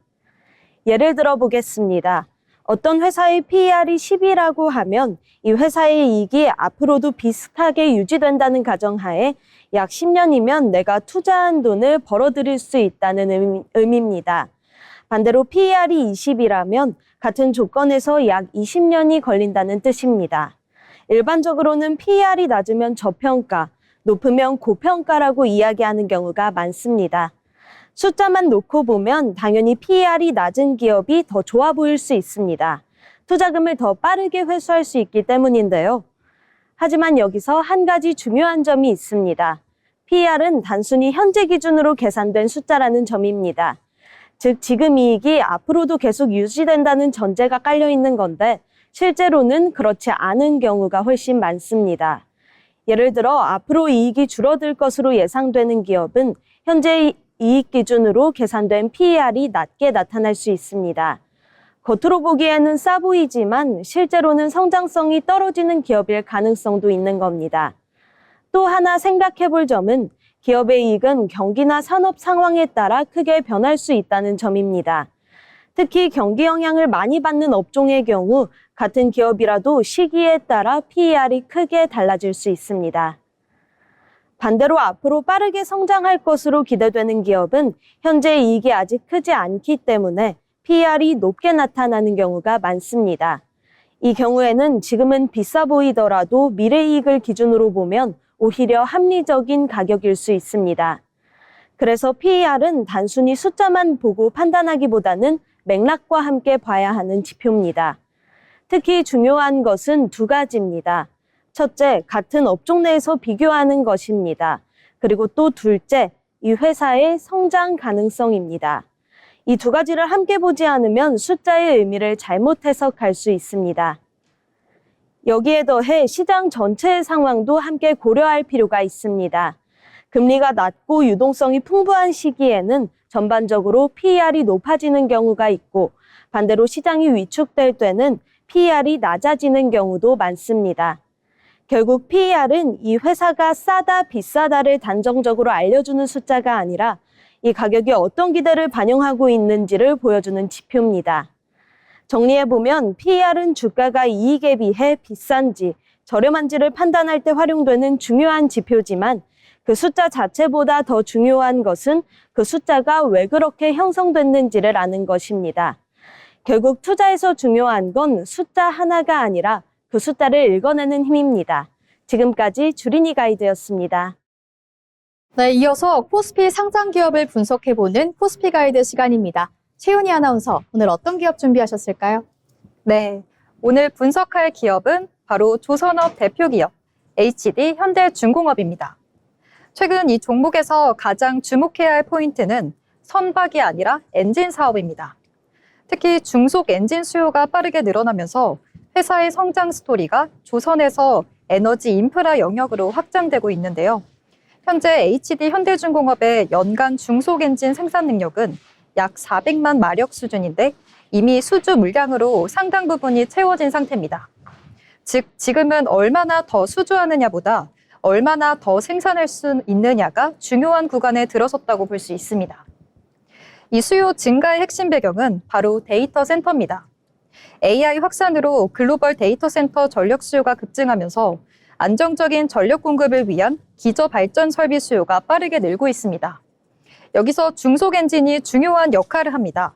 예를 들어 보겠습니다. 어떤 회사의 PER이 10이라고 하면 이 회사의 이익이 앞으로도 비슷하게 유지된다는 가정하에 약 10년이면 내가 투자한 돈을 벌어들일 수 있다는 의미입니다. 반대로 PER이 20이라면 같은 조건에서 약 20년이 걸린다는 뜻입니다. 일반적으로는 PER이 낮으면 저평가, 높으면 고평가라고 이야기하는 경우가 많습니다. 숫자만 놓고 보면 당연히 PER이 낮은 기업이 더 좋아 보일 수 있습니다. 투자금을 더 빠르게 회수할 수 있기 때문인데요. 하지만 여기서 한 가지 중요한 점이 있습니다. PER은 단순히 현재 기준으로 계산된 숫자라는 점입니다. 즉, 지금 이익이 앞으로도 계속 유지된다는 전제가 깔려 있는 건데 실제로는 그렇지 않은 경우가 훨씬 많습니다. 예를 들어 앞으로 이익이 줄어들 것으로 예상되는 기업은 현재 이익 기준으로 계산된 PER이 낮게 나타날 수 있습니다. 겉으로 보기에는 싸 보이지만 실제로는 성장성이 떨어지는 기업일 가능성도 있는 겁니다. 또 하나 생각해 볼 점은 기업의 이익은 경기나 산업 상황에 따라 크게 변할 수 있다는 점입니다. 특히 경기 영향을 많이 받는 업종의 경우 같은 기업이라도 시기에 따라 PER이 크게 달라질 수 있습니다. 반대로 앞으로 빠르게 성장할 것으로 기대되는 기업은 현재 이익이 아직 크지 않기 때문에 PER이 높게 나타나는 경우가 많습니다. 이 경우에는 지금은 비싸 보이더라도 미래 이익을 기준으로 보면 오히려 합리적인 가격일 수 있습니다. 그래서 PER은 단순히 숫자만 보고 판단하기보다는 맥락과 함께 봐야 하는 지표입니다. 특히 중요한 것은 두 가지입니다. 첫째, 같은 업종 내에서 비교하는 것입니다. 그리고 또 둘째, 이 회사의 성장 가능성입니다. 이 두 가지를 함께 보지 않으면 숫자의 의미를 잘못 해석할 수 있습니다. 여기에 더해 시장 전체의 상황도 함께 고려할 필요가 있습니다. 금리가 낮고 유동성이 풍부한 시기에는 전반적으로 PER이 높아지는 경우가 있고 반대로 시장이 위축될 때는 PER이 낮아지는 경우도 많습니다. 결국 PER은 이 회사가 싸다 비싸다를 단정적으로 알려주는 숫자가 아니라 이 가격이 어떤 기대를 반영하고 있는지를 보여주는 지표입니다. 정리해보면 PER은 주가가 이익에 비해 비싼지 저렴한지를 판단할 때 활용되는 중요한 지표지만 그 숫자 자체보다 더 중요한 것은 그 숫자가 왜 그렇게 형성됐는지를 아는 것입니다. 결국 투자에서 중요한 건 숫자 하나가 아니라 그 숫자를 읽어내는 힘입니다. 지금까지 주린이 가이드였습니다. 네, 이어서 코스피 상장 기업을 분석해보는 코스피 가이드 시간입니다. 최윤희 아나운서, 오늘 어떤 기업 준비하셨을까요? 네, 오늘 분석할 기업은 바로 조선업 대표 기업 HD 현대중공업입니다. 최근 이 종목에서 가장 주목해야 할 포인트는 선박이 아니라 엔진 사업입니다. 특히 중속 엔진 수요가 빠르게 늘어나면서 회사의 성장 스토리가 조선에서 에너지 인프라 영역으로 확장되고 있는데요. 현재 HD 현대중공업의 연간 중속 엔진 생산 능력은 약 400만 마력 수준인데 이미 수주 물량으로 상당 부분이 채워진 상태입니다. 즉, 지금은 얼마나 더 수주하느냐보다 얼마나 더 생산할 수 있느냐가 중요한 구간에 들어섰다고 볼 수 있습니다. 이 수요 증가의 핵심 배경은 바로 데이터 센터입니다. AI 확산으로 글로벌 데이터 센터 전력 수요가 급증하면서 안정적인 전력 공급을 위한 기저 발전 설비 수요가 빠르게 늘고 있습니다. 여기서 중속 엔진이 중요한 역할을 합니다.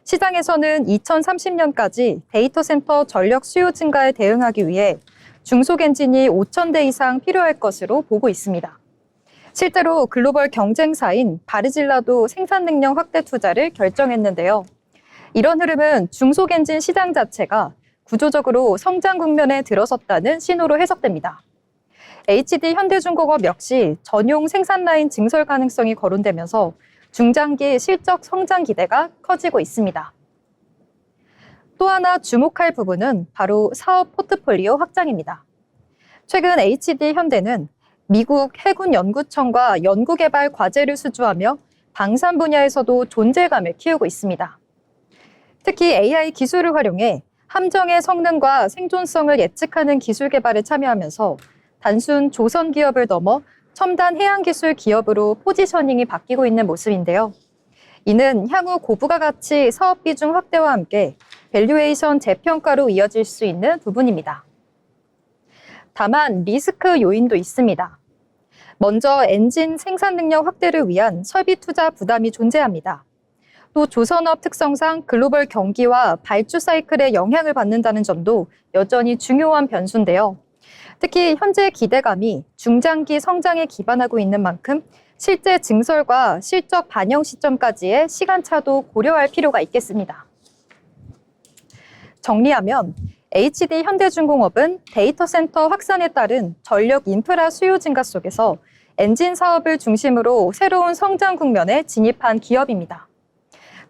시장에서는 2030년까지 데이터 센터 전력 수요 증가에 대응하기 위해 중속 엔진이 5,000대 이상 필요할 것으로 보고 있습니다. 실제로 글로벌 경쟁사인 바르질라도 생산 능력 확대 투자를 결정했는데요. 이런 흐름은 중속 엔진 시장 자체가 구조적으로 성장 국면에 들어섰다는 신호로 해석됩니다. HD 현대중공업 역시 전용 생산 라인 증설 가능성이 거론되면서 중장기 실적 성장 기대가 커지고 있습니다. 또 하나 주목할 부분은 바로 사업 포트폴리오 확장입니다. 최근 HD 현대는 미국 해군연구청과 연구개발 과제를 수주하며 방산 분야에서도 존재감을 키우고 있습니다. 특히 AI 기술을 활용해 함정의 성능과 생존성을 예측하는 기술 개발에 참여하면서 단순 조선 기업을 넘어 첨단 해양 기술 기업으로 포지셔닝이 바뀌고 있는 모습인데요. 이는 향후 고부가 가치 사업 비중 확대와 함께 밸류에이션 재평가로 이어질 수 있는 부분입니다. 다만 리스크 요인도 있습니다. 먼저 엔진 생산 능력 확대를 위한 설비 투자 부담이 존재합니다. 또 조선업 특성상 글로벌 경기와 발주 사이클에 영향을 받는다는 점도 여전히 중요한 변수인데요. 특히 현재 기대감이 중장기 성장에 기반하고 있는 만큼 실제 증설과 실적 반영 시점까지의 시간차도 고려할 필요가 있겠습니다. 정리하면 HD 현대중공업은 데이터 센터 확산에 따른 전력 인프라 수요 증가 속에서 엔진 사업을 중심으로 새로운 성장 국면에 진입한 기업입니다.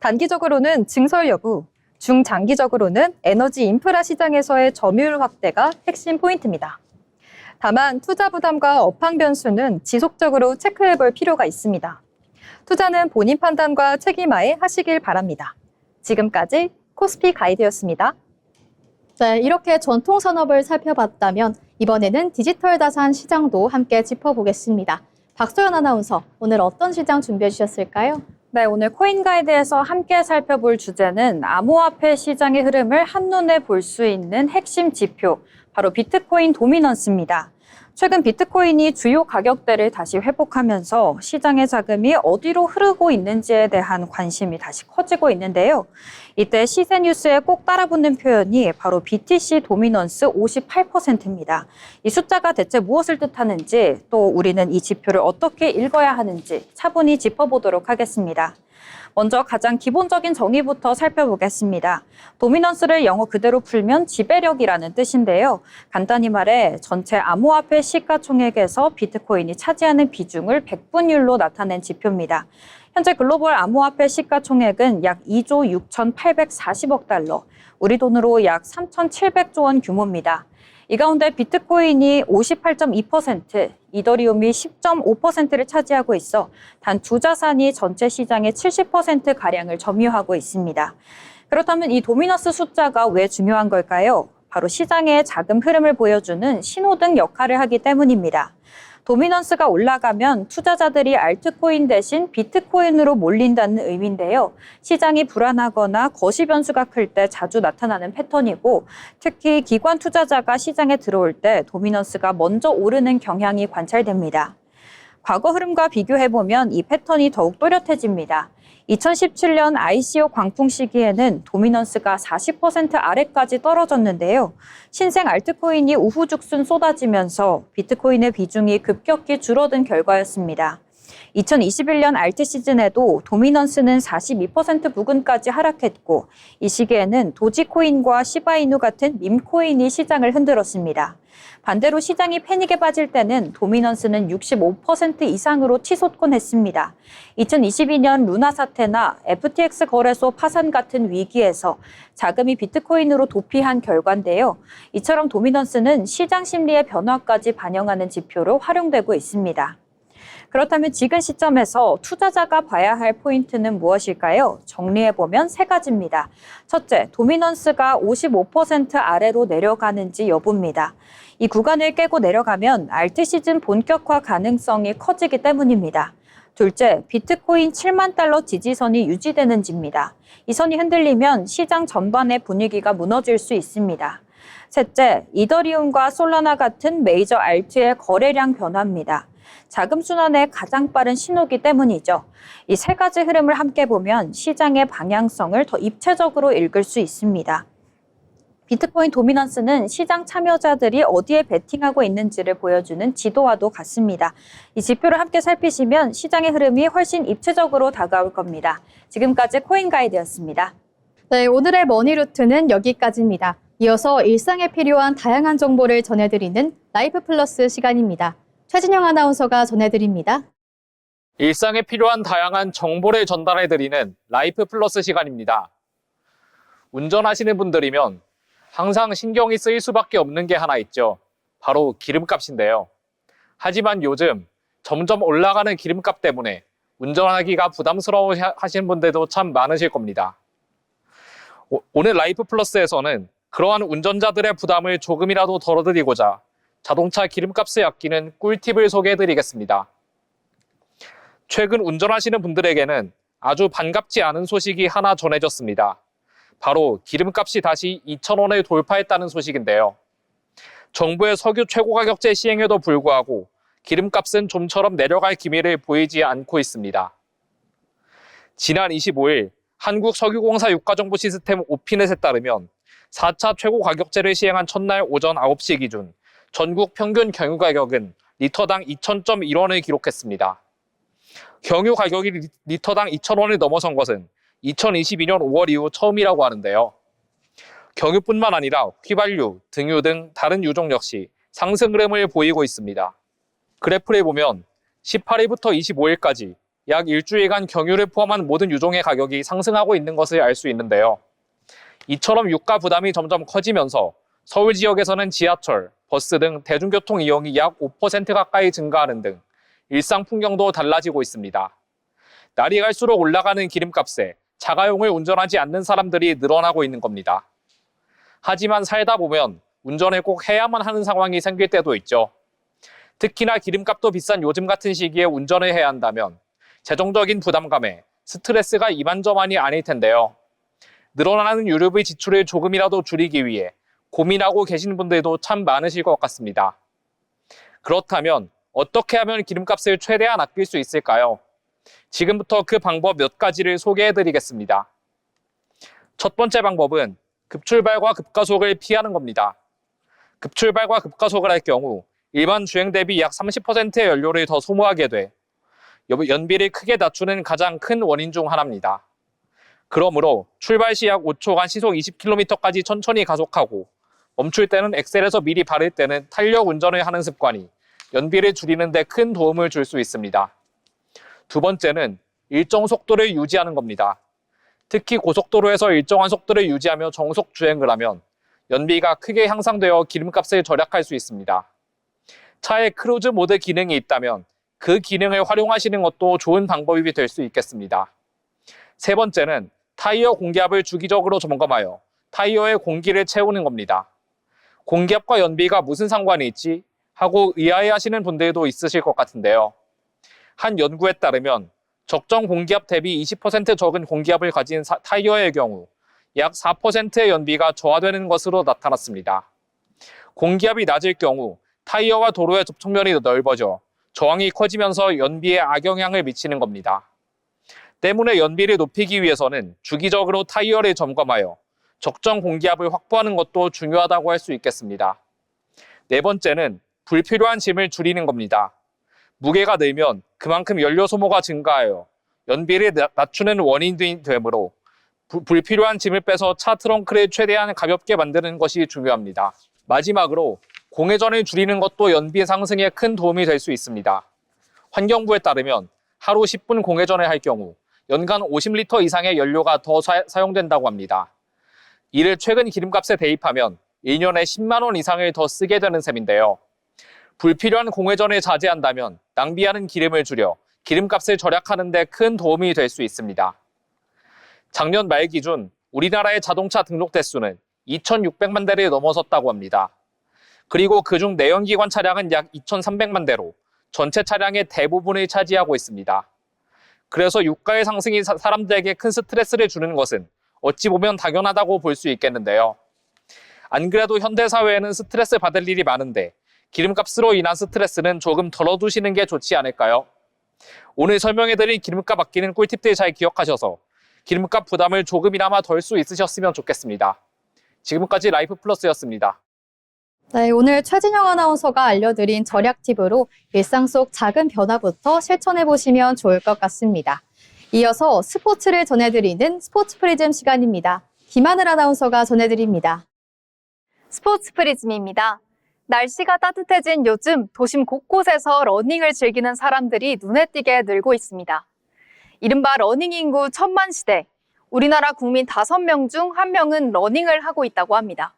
단기적으로는 증설 여부, 중장기적으로는 에너지 인프라 시장에서의 점유율 확대가 핵심 포인트입니다. 다만 투자 부담과 업황 변수는 지속적으로 체크해 볼 필요가 있습니다. 투자는 본인 판단과 책임하에 하시길 바랍니다. 지금까지 코스피 가이드였습니다. 네, 이렇게 전통 산업을 살펴봤다면 이번에는 디지털 자산 시장도 함께 짚어보겠습니다. 박소연 아나운서, 오늘 어떤 시장 준비해 주셨을까요? 네, 오늘 코인 가이드에서 함께 살펴볼 주제는 암호화폐 시장의 흐름을 한눈에 볼 수 있는 핵심 지표, 바로 비트코인 도미넌스입니다. 최근 비트코인이 주요 가격대를 다시 회복하면서 시장의 자금이 어디로 흐르고 있는지에 대한 관심이 다시 커지고 있는데요. 이때 시세 뉴스에 꼭 따라붙는 표현이 바로 BTC 도미넌스 58%입니다. 이 숫자가 대체 무엇을 뜻하는지, 또 우리는 이 지표를 어떻게 읽어야 하는지 차분히 짚어보도록 하겠습니다. 먼저 가장 기본적인 정의부터 살펴보겠습니다. 도미넌스를 영어 그대로 풀면 지배력이라는 뜻인데요. 간단히 말해 전체 암호화폐 시가총액에서 비트코인이 차지하는 비중을 백분율로 나타낸 지표입니다. 현재 글로벌 암호화폐 시가총액은 약 2조 6,840억 달러, 우리 돈으로 약 3,700조 원 규모입니다. 이 가운데 비트코인이 58.2%, 이더리움이 10.5%를 차지하고 있어 단 두 자산이 전체 시장의 70%가량을 점유하고 있습니다. 그렇다면 이 도미넌스 숫자가 왜 중요한 걸까요? 바로 시장의 자금 흐름을 보여주는 신호등 역할을 하기 때문입니다. 도미넌스가 올라가면 투자자들이 알트코인 대신 비트코인으로 몰린다는 의미인데요. 시장이 불안하거나 거시 변수가 클 때 자주 나타나는 패턴이고, 특히 기관 투자자가 시장에 들어올 때 도미넌스가 먼저 오르는 경향이 관찰됩니다. 과거 흐름과 비교해보면 이 패턴이 더욱 또렷해집니다. 2017년 ICO 광풍 시기에는 도미넌스가 40% 아래까지 떨어졌는데요. 신생 알트코인이 우후죽순 쏟아지면서 비트코인의 비중이 급격히 줄어든 결과였습니다. 2021년 알트 시즌에도 도미넌스는 42% 부근까지 하락했고, 이 시기에는 도지코인과 시바이누 같은 밈코인이 시장을 흔들었습니다. 반대로 시장이 패닉에 빠질 때는 도미넌스는 65% 이상으로 치솟곤 했습니다. 2022년 루나 사태나 FTX 거래소 파산 같은 위기에서 자금이 비트코인으로 도피한 결과인데요. 이처럼 도미넌스는 시장 심리의 변화까지 반영하는 지표로 활용되고 있습니다. 그렇다면 지금 시점에서 투자자가 봐야 할 포인트는 무엇일까요? 정리해보면 세 가지입니다. 첫째, 도미넌스가 55% 아래로 내려가는지 여부입니다. 이 구간을 깨고 내려가면 알트 시즌 본격화 가능성이 커지기 때문입니다. 둘째, 비트코인 7만 달러 지지선이 유지되는지입니다. 이 선이 흔들리면 시장 전반의 분위기가 무너질 수 있습니다. 셋째, 이더리움과 솔라나 같은 메이저 알트의 거래량 변화입니다. 자금 순환의 가장 빠른 신호기 때문이죠. 이 세 가지 흐름을 함께 보면 시장의 방향성을 더 입체적으로 읽을 수 있습니다. 비트코인 도미넌스는 시장 참여자들이 어디에 베팅하고 있는지를 보여주는 지도와도 같습니다. 이 지표를 함께 살피시면 시장의 흐름이 훨씬 입체적으로 다가올 겁니다. 지금까지 코인 가이드였습니다. 네, 오늘의 머니루트는 여기까지입니다. 이어서 일상에 필요한 다양한 정보를 전해드리는 라이프 플러스 시간입니다. 최진영 아나운서가 전해드립니다. 일상에 필요한 다양한 정보를 전달해드리는 라이프 플러스 시간입니다. 운전하시는 분들이면 항상 신경이 쓰일 수밖에 없는 게 하나 있죠. 바로 기름값인데요. 하지만 요즘 점점 올라가는 기름값 때문에 운전하기가 부담스러워 하시는 분들도 참 많으실 겁니다. 오늘 라이프 플러스에서는 그러한 운전자들의 부담을 조금이라도 덜어드리고자 자동차 기름값을 아끼는 꿀팁을 소개해드리겠습니다. 최근 운전하시는 분들에게는 아주 반갑지 않은 소식이 하나 전해졌습니다. 바로 기름값이 다시 2,000원을 돌파했다는 소식인데요. 정부의 석유 최고가격제 시행에도 불구하고 기름값은 좀처럼 내려갈 기미를 보이지 않고 있습니다. 지난 25일 한국석유공사 유가정보 시스템 오피넷에 따르면 4차 최고가격제를 시행한 첫날 오전 9시 기준 전국 평균 경유가격은 리터당 2,000.1원을 기록했습니다. 경유 가격이 리터당 2,000원을 넘어선 것은 2022년 5월 이후 처음이라고 하는데요. 경유뿐만 아니라 휘발유, 등유 등 다른 유종 역시 상승 흐름을 보이고 있습니다. 그래프를 보면 18일부터 25일까지 약 일주일간 경유를 포함한 모든 유종의 가격이 상승하고 있는 것을 알 수 있는데요. 이처럼 유가 부담이 점점 커지면서 서울 지역에서는 지하철, 버스 등 대중교통 이용이 약 5% 가까이 증가하는 등 일상 풍경도 달라지고 있습니다. 날이 갈수록 올라가는 기름값에 자가용을 운전하지 않는 사람들이 늘어나고 있는 겁니다. 하지만 살다 보면 운전을 꼭 해야만 하는 상황이 생길 때도 있죠. 특히나 기름값도 비싼 요즘 같은 시기에 운전을 해야 한다면 재정적인 부담감에 스트레스가 이만저만이 아닐 텐데요. 늘어나는 유류비 지출을 조금이라도 줄이기 위해 고민하고 계신 분들도 참 많으실 것 같습니다. 그렇다면 어떻게 하면 기름값을 최대한 아낄 수 있을까요? 지금부터 그 방법 몇 가지를 소개해드리겠습니다. 첫 번째 방법은 급출발과 급가속을 피하는 겁니다. 급출발과 급가속을 할 경우 일반 주행 대비 약 30%의 연료를 더 소모하게 돼 연비를 크게 낮추는 가장 큰 원인 중 하나입니다. 그러므로 출발 시 약 5초간 시속 20km까지 천천히 가속하고 멈출 때는 엑셀에서 미리 바를 때는 탄력 운전을 하는 습관이 연비를 줄이는 데 큰 도움을 줄 수 있습니다. 두 번째는 일정 속도를 유지하는 겁니다. 특히 고속도로에서 일정한 속도를 유지하며 정속 주행을 하면 연비가 크게 향상되어 기름값을 절약할 수 있습니다. 차에 크루즈 모드 기능이 있다면 그 기능을 활용하시는 것도 좋은 방법이 될 수 있겠습니다. 세 번째는 타이어 공기압을 주기적으로 점검하여 타이어에 공기를 채우는 겁니다. 공기압과 연비가 무슨 상관이 있지? 하고 의아해하시는 분들도 있으실 것 같은데요. 한 연구에 따르면 적정 공기압 대비 20% 적은 공기압을 가진 타이어의 경우 약 4%의 연비가 저하되는 것으로 나타났습니다. 공기압이 낮을 경우 타이어와 도로의 접촉면이 넓어져 저항이 커지면서 연비에 악영향을 미치는 겁니다. 때문에 연비를 높이기 위해서는 주기적으로 타이어를 점검하여 적정 공기압을 확보하는 것도 중요하다고 할 수 있겠습니다. 네 번째는 불필요한 짐을 줄이는 겁니다. 무게가 늘면 그만큼 연료 소모가 증가하여 연비를 낮추는 원인이 되므로 불필요한 짐을 빼서 차 트렁크를 최대한 가볍게 만드는 것이 중요합니다. 마지막으로 공회전을 줄이는 것도 연비 상승에 큰 도움이 될 수 있습니다. 환경부에 따르면 하루 10분 공회전을 할 경우 연간 50리터 이상의 연료가 더 사용된다고 합니다. 이를 최근 기름값에 대입하면 1년에 10만 원 이상을 더 쓰게 되는 셈인데요. 불필요한 공회전을 자제한다면 낭비하는 기름을 줄여 기름값을 절약하는 데 큰 도움이 될 수 있습니다. 작년 말 기준 우리나라의 자동차 등록 대수는 2,600만 대를 넘어섰다고 합니다. 그리고 그중 내연기관 차량은 약 2,300만 대로 전체 차량의 대부분을 차지하고 있습니다. 그래서 유가의 상승이 사람들에게 큰 스트레스를 주는 것은 어찌 보면 당연하다고 볼 수 있겠는데요. 안 그래도 현대사회에는 스트레스 받을 일이 많은데 기름값으로 인한 스트레스는 조금 덜어두시는 게 좋지 않을까요? 오늘 설명해드린 기름값 아끼는 꿀팁들 잘 기억하셔서 기름값 부담을 조금이나마 덜 수 있으셨으면 좋겠습니다. 지금까지 라이프 플러스였습니다. 네, 오늘 최진영 아나운서가 알려드린 절약 팁으로 일상 속 작은 변화부터 실천해 보시면 좋을 것 같습니다. 이어서 스포츠를 전해드리는 스포츠 프리즘 시간입니다. 김하늘 아나운서가 전해드립니다. 스포츠 프리즘입니다. 날씨가 따뜻해진 요즘 도심 곳곳에서 러닝을 즐기는 사람들이 눈에 띄게 늘고 있습니다. 이른바 러닝 인구 1000만 시대, 우리나라 국민 5명 중 1명은 러닝을 하고 있다고 합니다.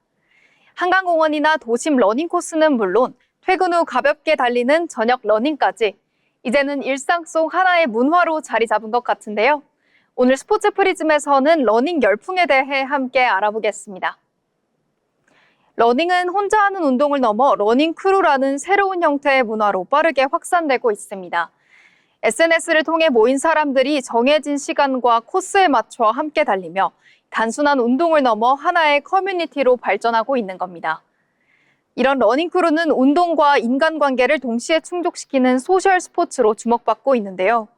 한강공원이나 도심 러닝 코스는 물론 퇴근 후 가볍게 달리는 저녁 러닝까지 이제는 일상 속 하나의 문화로 자리 잡은 것 같은데요. 오늘 스포츠 프리즘에서는 러닝 열풍에 대해 함께 알아보겠습니다. 러닝은 혼자 하는 운동을 넘어 러닝 크루라는 새로운 형태의 문화로 빠르게 확산되고 있습니다. SNS를 통해 모인 사람들이 정해진 시간과 코스에 맞춰 함께 달리며 단순한 운동을 넘어 하나의 커뮤니티로 발전하고 있는 겁니다. 이런 러닝 크루는 운동과 인간관계를 동시에 충족시키는 소셜 스포츠로 주목받고 있는데요.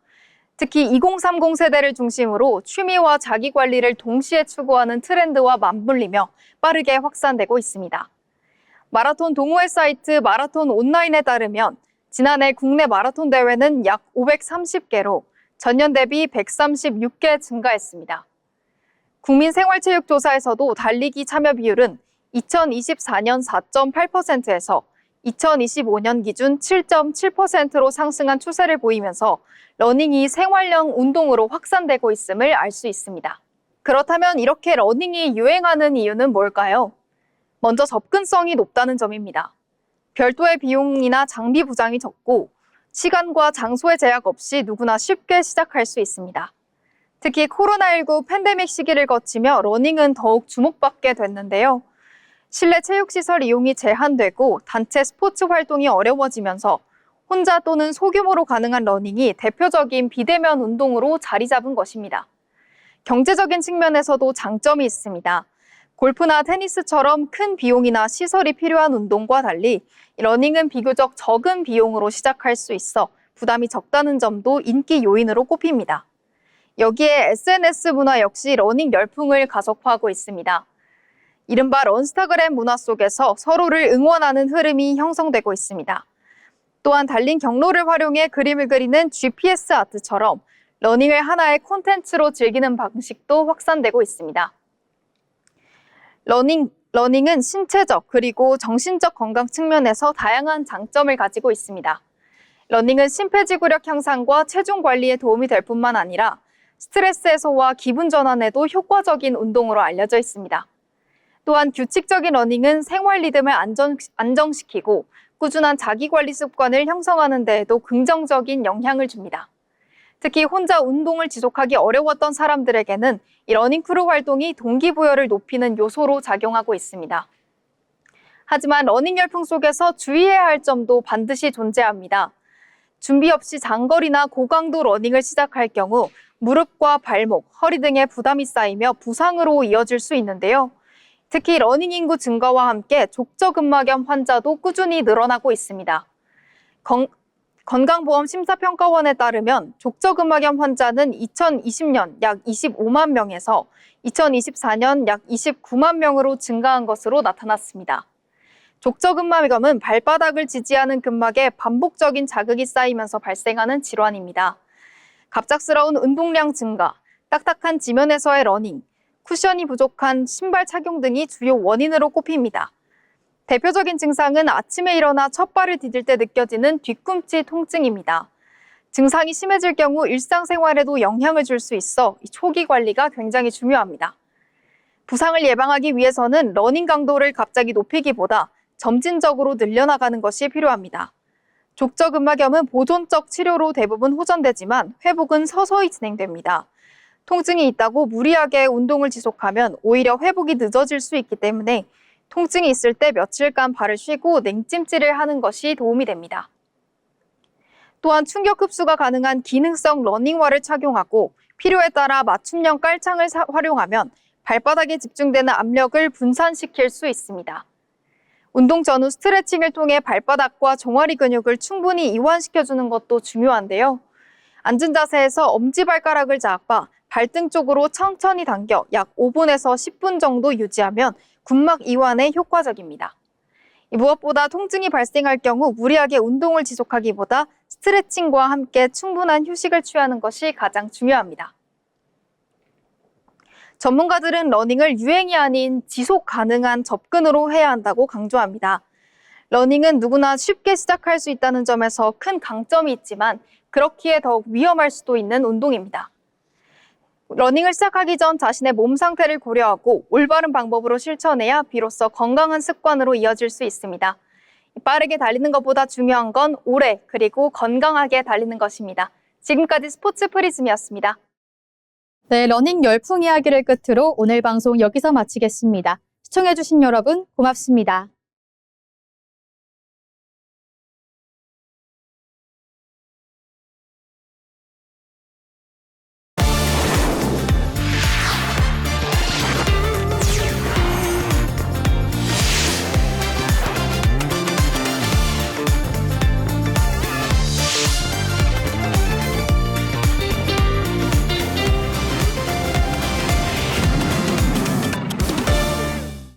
특히 2030 세대를 중심으로 취미와 자기관리를 동시에 추구하는 트렌드와 맞물리며 빠르게 확산되고 있습니다. 마라톤 동호회 사이트 마라톤 온라인에 따르면 지난해 국내 마라톤 대회는 약 530개로 전년 대비 136개 증가했습니다. 국민생활체육조사에서도 달리기 참여 비율은 2024년 4.8%에서 2025년 기준 7.7%로 상승한 추세를 보이면서 러닝이 생활형 운동으로 확산되고 있음을 알 수 있습니다. 그렇다면 이렇게 러닝이 유행하는 이유는 뭘까요? 먼저 접근성이 높다는 점입니다. 별도의 비용이나 장비 부담이 적고 시간과 장소의 제약 없이 누구나 쉽게 시작할 수 있습니다. 특히 코로나19 팬데믹 시기를 거치며 러닝은 더욱 주목받게 됐는데요. 실내 체육시설 이용이 제한되고 단체 스포츠 활동이 어려워지면서 혼자 또는 소규모로 가능한 러닝이 대표적인 비대면 운동으로 자리 잡은 것입니다. 경제적인 측면에서도 장점이 있습니다. 골프나 테니스처럼 큰 비용이나 시설이 필요한 운동과 달리 러닝은 비교적 적은 비용으로 시작할 수 있어 부담이 적다는 점도 인기 요인으로 꼽힙니다. 여기에 SNS 문화 역시 러닝 열풍을 가속화하고 있습니다. 이른바 런스타그램 문화 속에서 서로를 응원하는 흐름이 형성되고 있습니다. 또한 달린 경로를 활용해 그림을 그리는 GPS 아트처럼 러닝을 하나의 콘텐츠로 즐기는 방식도 확산되고 있습니다. 러닝은 신체적 그리고 정신적 건강 측면에서 다양한 장점을 가지고 있습니다. 러닝은 심폐지구력 향상과 체중 관리에 도움이 될 뿐만 아니라 스트레스 해소와 기분 전환에도 효과적인 운동으로 알려져 있습니다. 또한 규칙적인 러닝은 생활 리듬을 안정시키고 꾸준한 자기관리 습관을 형성하는 데에도 긍정적인 영향을 줍니다. 특히 혼자 운동을 지속하기 어려웠던 사람들에게는 이 러닝크루 활동이 동기부여를 높이는 요소로 작용하고 있습니다. 하지만 러닝 열풍 속에서 주의해야 할 점도 반드시 존재합니다. 준비 없이 장거리나 고강도 러닝을 시작할 경우 무릎과 발목, 허리 등에 부담이 쌓이며 부상으로 이어질 수 있는데요. 특히 러닝 인구 증가와 함께 족저근막염 환자도 꾸준히 늘어나고 있습니다. 건강보험심사평가원에 따르면 족저근막염 환자는 2020년 약 25만 명에서 2024년 약 29만 명으로 증가한 것으로 나타났습니다. 족저근막염은 발바닥을 지지하는 근막에 반복적인 자극이 쌓이면서 발생하는 질환입니다. 갑작스러운 운동량 증가, 딱딱한 지면에서의 러닝, 쿠션이 부족한 신발 착용 등이 주요 원인으로 꼽힙니다. 대표적인 증상은 아침에 일어나 첫 발을 디딜 때 느껴지는 뒤꿈치 통증입니다. 증상이 심해질 경우 일상생활에도 영향을 줄 수 있어 초기 관리가 굉장히 중요합니다. 부상을 예방하기 위해서는 러닝 강도를 갑자기 높이기보다 점진적으로 늘려나가는 것이 필요합니다. 족저근막염은 보존적 치료로 대부분 호전되지만 회복은 서서히 진행됩니다. 통증이 있다고 무리하게 운동을 지속하면 오히려 회복이 늦어질 수 있기 때문에 통증이 있을 때 며칠간 발을 쉬고 냉찜질을 하는 것이 도움이 됩니다. 또한 충격 흡수가 가능한 기능성 러닝화를 착용하고 필요에 따라 맞춤형 깔창을 활용하면 발바닥에 집중되는 압력을 분산시킬 수 있습니다. 운동 전후 스트레칭을 통해 발바닥과 종아리 근육을 충분히 이완시켜주는 것도 중요한데요. 앉은 자세에서 엄지발가락을 잡아 발등 쪽으로 천천히 당겨 약 5분에서 10분 정도 유지하면 근막 이완에 효과적입니다. 무엇보다 통증이 발생할 경우 무리하게 운동을 지속하기보다 스트레칭과 함께 충분한 휴식을 취하는 것이 가장 중요합니다. 전문가들은 러닝을 유행이 아닌 지속 가능한 접근으로 해야 한다고 강조합니다. 러닝은 누구나 쉽게 시작할 수 있다는 점에서 큰 강점이 있지만 그렇기에 더욱 위험할 수도 있는 운동입니다. 러닝을 시작하기 전 자신의 몸 상태를 고려하고 올바른 방법으로 실천해야 비로소 건강한 습관으로 이어질 수 있습니다. 빠르게 달리는 것보다 중요한 건 오래 그리고 건강하게 달리는 것입니다. 지금까지 스포츠 프리즘이었습니다. 네, 러닝 열풍 이야기를 끝으로 오늘 방송 여기서 마치겠습니다. 시청해주신 여러분 고맙습니다.